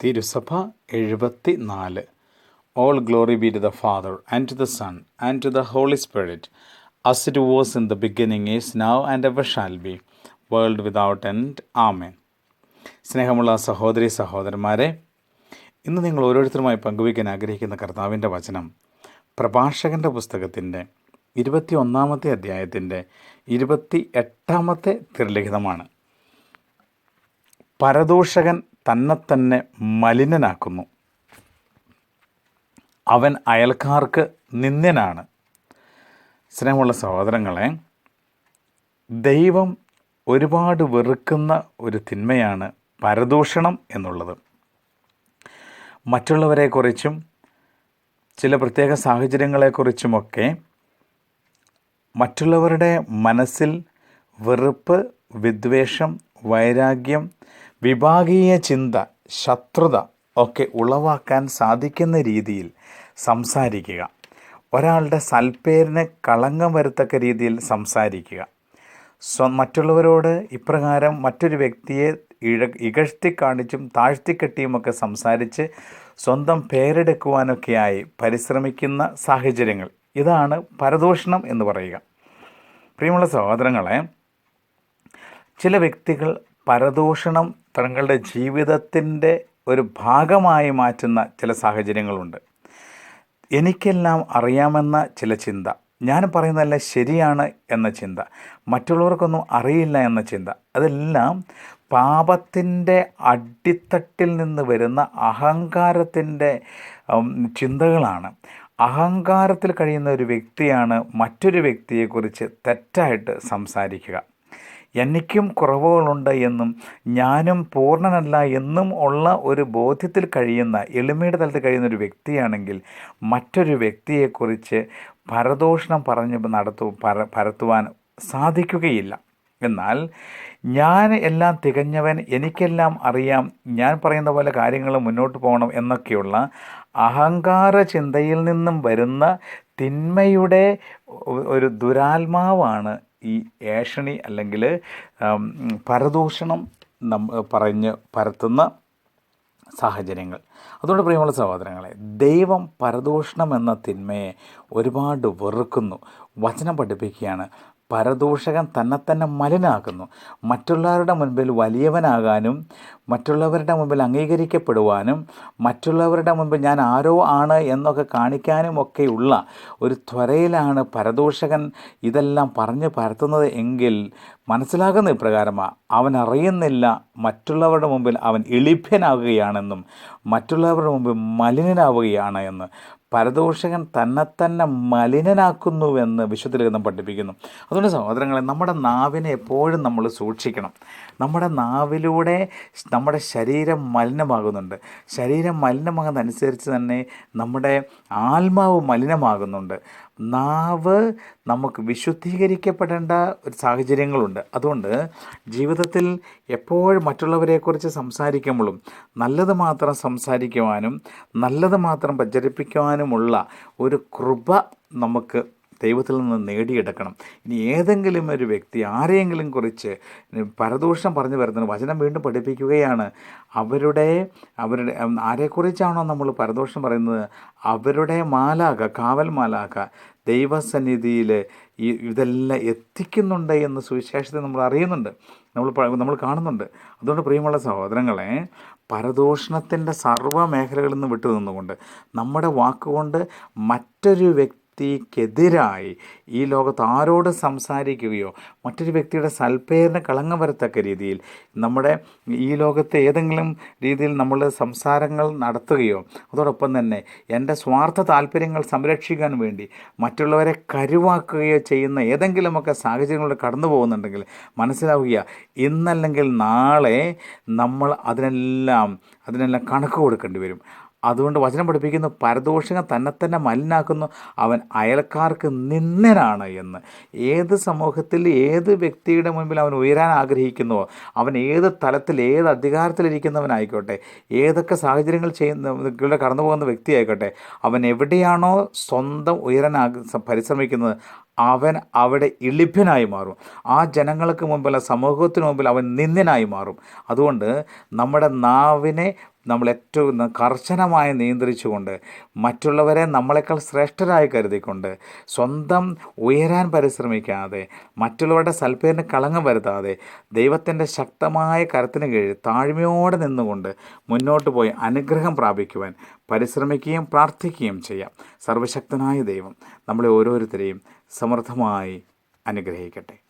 തിരുസഭ 74. All glory be to the Father, and to the Son, and to the Holy Spirit, as it was in the beginning, is now, and ever shall be, world without end. Amen. സ്നേഹമുള്ള സഹോദരി സഹോദരന്മാരെ, ഇന്ന് നിങ്ങൾ ഓരോരുത്തരുമായി പങ്കുവയ്ക്കാൻ ആഗ്രഹിക്കുന്ന കർത്താവിൻ്റെ വചനം പ്രഭാഷകൻ്റെ പുസ്തകത്തിൻ്റെ 21-ാമത്തെ അധ്യായത്തിൻ്റെ 28-ാമത്തെ തിരുലിഖിതമാണ്. പരദൂഷകൻ തന്നെത്തന്നെ മലിനനാക്കുന്നു, അവൻ അയൽക്കാർക്ക് നിന്ദ്യനാണ്. സ്നേഹമുള്ള സഹോദരങ്ങളെ, ദൈവം ഒരുപാട് വെറുക്കുന്ന ഒരു തിന്മയാണ് പരദൂഷണം എന്നുള്ളത്. മറ്റുള്ളവരെക്കുറിച്ചും ചില പ്രത്യേക സാഹചര്യങ്ങളെക്കുറിച്ചുമൊക്കെ മറ്റുള്ളവരുടെ മനസ്സിൽ വെറുപ്പ്, വിദ്വേഷം, വൈരാഗ്യം, വിഭാഗീയ ചിന്ത, ശത്രുത ഒക്കെ ഉളവാക്കാൻ സാധിക്കുന്ന രീതിയിൽ സംസാരിക്കുക, ഒരാളുടെ സൽപ്പേരിന് കളങ്കം വരത്തക്ക രീതിയിൽ സംസാരിക്കുക, മറ്റുള്ളവരോട് ഇപ്രകാരം മറ്റൊരു വ്യക്തിയെ ഇകഴ്ത്തി കാണിച്ചും താഴ്ത്തിക്കെട്ടിയുമൊക്കെ സംസാരിച്ച് സ്വന്തം പേരെടുക്കുവാനൊക്കെയായി പരിശ്രമിക്കുന്ന സാഹചര്യങ്ങൾ, ഇതാണ് പരദൂഷണം എന്ന് പറയുക. പ്രിയമുള്ള സഹോദരങ്ങളെ, ചില വ്യക്തികൾ പരദൂഷണം തങ്ങളുടെ ജീവിതത്തിൻ്റെ ഒരു ഭാഗമായി മാറ്റുന്ന ചില സാഹചര്യങ്ങളുണ്ട്. എനിക്കെല്ലാം അറിയാമെന്ന ചില ചിന്ത, ഞാൻ പറയുന്നതെല്ലാം ശരിയാണ് എന്ന ചിന്ത, മറ്റുള്ളവർക്കൊന്നും അറിയില്ല എന്ന ചിന്ത, അതെല്ലാം പാപത്തിൻ്റെ അടിത്തട്ടിൽ നിന്ന് വരുന്ന അഹങ്കാരത്തിൻ്റെ ചിന്തകളാണ്. അഹങ്കാരത്തിൽ കഴിയുന്ന ഒരു വ്യക്തിയാണ് മറ്റൊരു വ്യക്തിയെക്കുറിച്ച് തെറ്റായിട്ട് സംസാരിക്കുക. എനിക്കും കുറവുകളുണ്ട് എന്നും ഞാനും പൂർണ്ണനല്ല എന്നും ഉള്ള ഒരു ബോധ്യത്തിൽ കഴിയുന്ന, എളിമയുടെ തലത്തിൽ കഴിയുന്ന ഒരു വ്യക്തിയാണെങ്കിൽ മറ്റൊരു വ്യക്തിയെക്കുറിച്ച് പരദൂഷണം പറഞ്ഞ് പരത്തുവാൻ സാധിക്കുകയില്ല. എന്നാൽ ഞാൻ എല്ലാം തികഞ്ഞവൻ, എനിക്കെല്ലാം അറിയാം, ഞാൻ പറയുന്ന പോലെ കാര്യങ്ങൾ മുന്നോട്ട് പോകണം എന്നൊക്കെയുള്ള അഹങ്കാര ചിന്തയിൽ നിന്നും വരുന്ന തിന്മയുടെ ഒരു ദുരാത്മാവാണ് ഈ ഏഷണി അല്ലെങ്കിൽ പരദൂഷണം പറഞ്ഞ് പരത്തുന്ന സാഹചര്യങ്ങൾ. അതുകൊണ്ട് പ്രിയമുള്ള സഹോദരങ്ങളെ, ദൈവം പരദൂഷണം എന്ന തിന്മയെ ഒരുപാട് വെറുക്കുന്നു. വചനം പഠിപ്പിക്കുകയാണ്, പരദൂഷകൻ തന്നെ മലിനാക്കുന്നു. മറ്റുള്ളവരുടെ മുൻപിൽ വലിയവനാകാനും മറ്റുള്ളവരുടെ മുമ്പിൽ അംഗീകരിക്കപ്പെടുവാനും മറ്റുള്ളവരുടെ മുമ്പിൽ ഞാൻ ആരോ ആണ് എന്നൊക്കെ കാണിക്കാനും ഒക്കെയുള്ള ഒരു ത്വരയിലാണ് പരദൂഷകൻ ഇതെല്ലാം പറഞ്ഞ് പരത്തുന്നത് എങ്കിൽ മനസ്സിലാകുന്ന ഇപ്രകാരമാണ്, അവൻ അറിയുന്നില്ല മറ്റുള്ളവരുടെ മുമ്പിൽ അവൻ എളിഭ്യനാവുകയാണെന്നും മറ്റുള്ളവരുടെ മുമ്പിൽ മലിനനാവുകയാണ് എന്ന്. പരദൂഷകൻ തന്നെ മലിനനാക്കുന്നുവെന്ന് വിശുദ്ധ ലിഖിതം പഠിപ്പിക്കുന്നു. അതുകൊണ്ട് സഹോദരങ്ങളെ, നമ്മുടെ നാവിനെ എപ്പോഴും നമ്മൾ സൂക്ഷിക്കണം. നമ്മുടെ നാവിലൂടെ നമ്മുടെ ശരീരം മലിനമാകുന്നുണ്ട്. ശരീരം മലിനമാകുന്നതനുസരിച്ച് തന്നെ നമ്മുടെ ആത്മാവ് മലിനമാകുന്നുണ്ട്. നാവ് നമുക്ക് വിശുദ്ധീകരിക്കപ്പെടേണ്ട ഒരു സാഹചര്യങ്ങളുണ്ട്. അതുകൊണ്ട് ജീവിതത്തിൽ എപ്പോഴും മറ്റുള്ളവരെക്കുറിച്ച് സംസാരിക്കുമ്പോഴും നല്ലത് മാത്രം സംസാരിക്കുവാനും നല്ലത് മാത്രം പ്രചരിപ്പിക്കുവാനുമുള്ള ഒരു കൃപ നമുക്ക് ദൈവത്തിൽ നിന്ന് നേടിയെടുക്കണം. ഇനി ഏതെങ്കിലും ഒരു വ്യക്തി ആരെയെങ്കിലും കുറിച്ച് പരദൂഷണം പറഞ്ഞു വരുന്നത് വചനം വീണ്ടും പഠിപ്പിക്കുകയാണ്. അവരുടെ ആരെക്കുറിച്ചാണോ നമ്മൾ പരദൂഷണം പറയുന്നത്, അവരുടെ കാവൽ മാലാഖ ദൈവസന്നിധിയിൽ ഇതെല്ലാം എത്തിക്കുന്നുണ്ട് എന്ന് സുവിശേഷത്തെ നമ്മൾ അറിയുന്നുണ്ട്, നമ്മൾ കാണുന്നുണ്ട്. അതുകൊണ്ട് പ്രിയമുള്ള സഹോദരങ്ങളെ, പരദൂഷണത്തിൻ്റെ സർവ്വ മേഖലകളിൽ നിന്ന് വിട്ടു നിന്നുകൊണ്ട് നമ്മുടെ വാക്കുകൊണ്ട് മറ്റൊരു വ്യക്തിക്കെതിരായി ഈ ലോകത്ത് ആരോട് സംസാരിക്കുകയോ മറ്റൊരു വ്യക്തിയുടെ സൽപ്പേരിന് കളങ്കം വരത്തക്ക രീതിയിൽ നമ്മുടെ ഈ ലോകത്തെ ഏതെങ്കിലും രീതിയിൽ നമ്മൾ സംസാരങ്ങൾ നടത്തുകയോ അതോടൊപ്പം തന്നെ എൻ്റെ സ്വാർത്ഥ താല്പര്യങ്ങൾ സംരക്ഷിക്കാൻ വേണ്ടി മറ്റുള്ളവരെ കരുവാക്കുകയോ ചെയ്യുന്ന ഏതെങ്കിലുമൊക്കെ സാഹചര്യങ്ങളിൽ കടന്നു പോകുന്നുണ്ടെങ്കിൽ മനസ്സിലാവുക, ഇന്നല്ലെങ്കിൽ നാളെ നമ്മൾ അതിനെല്ലാം കണക്ക് കൊടുക്കേണ്ടി വരും. അതുകൊണ്ട് വചനം പഠിപ്പിക്കുന്നു, പരദൂഷകൻ തന്നെ മലിനാക്കുന്നു, അവൻ അയൽക്കാർക്ക് നിന്ദ്യനാണ് എന്ന്. ഏത് സമൂഹത്തിൽ ഏത് വ്യക്തിയുടെ മുൻപിൽ അവൻ ഉയരാൻ ആഗ്രഹിക്കുന്നുവോ, അവൻ ഏത് തലത്തിൽ ഏത് അധികാരത്തിലിരിക്കുന്നവനായിക്കോട്ടെ, ഏതൊക്കെ സാഹചര്യങ്ങൾ കടന്നു പോകുന്ന വ്യക്തിയായിക്കോട്ടെ, അവൻ എവിടെയാണോ സ്വന്തം ഉയരാൻ പരിശ്രമിക്കുന്നത് അവൻ അവിടെ ഇളിഭ്യനായി മാറും. ആ ജനങ്ങൾക്ക് മുമ്പിൽ, സമൂഹത്തിന് മുമ്പിൽ അവൻ നിന്ദ്യനായി മാറും. അതുകൊണ്ട് നമ്മുടെ നാവിനെ നമ്മൾ ഏറ്റവും കർശനമായി നിയന്ത്രിച്ചുകൊണ്ട് മറ്റുള്ളവരെ നമ്മളെക്കാൾ ശ്രേഷ്ഠരായി കരുതിക്കൊണ്ട് സ്വന്തം ഉയരാൻ പരിശ്രമിക്കാതെ മറ്റുള്ളവരുടെ സൽപ്പേരിന് കളങ്കം വരുത്താതെ ദൈവത്തിൻ്റെ ശക്തമായ കരത്തിന് കീഴിൽ താഴ്മയോടെ നിന്നുകൊണ്ട് മുന്നോട്ട് പോയി അനുഗ്രഹം പ്രാപിക്കുവാൻ പരിശ്രമിക്കുകയും പ്രാർത്ഥിക്കുകയും ചെയ്യാം. സർവശക്തനായ ദൈവം നമ്മളെ ഓരോരുത്തരെയും സമൃദ്ധമായി അനുഗ്രഹിക്കട്ടെ.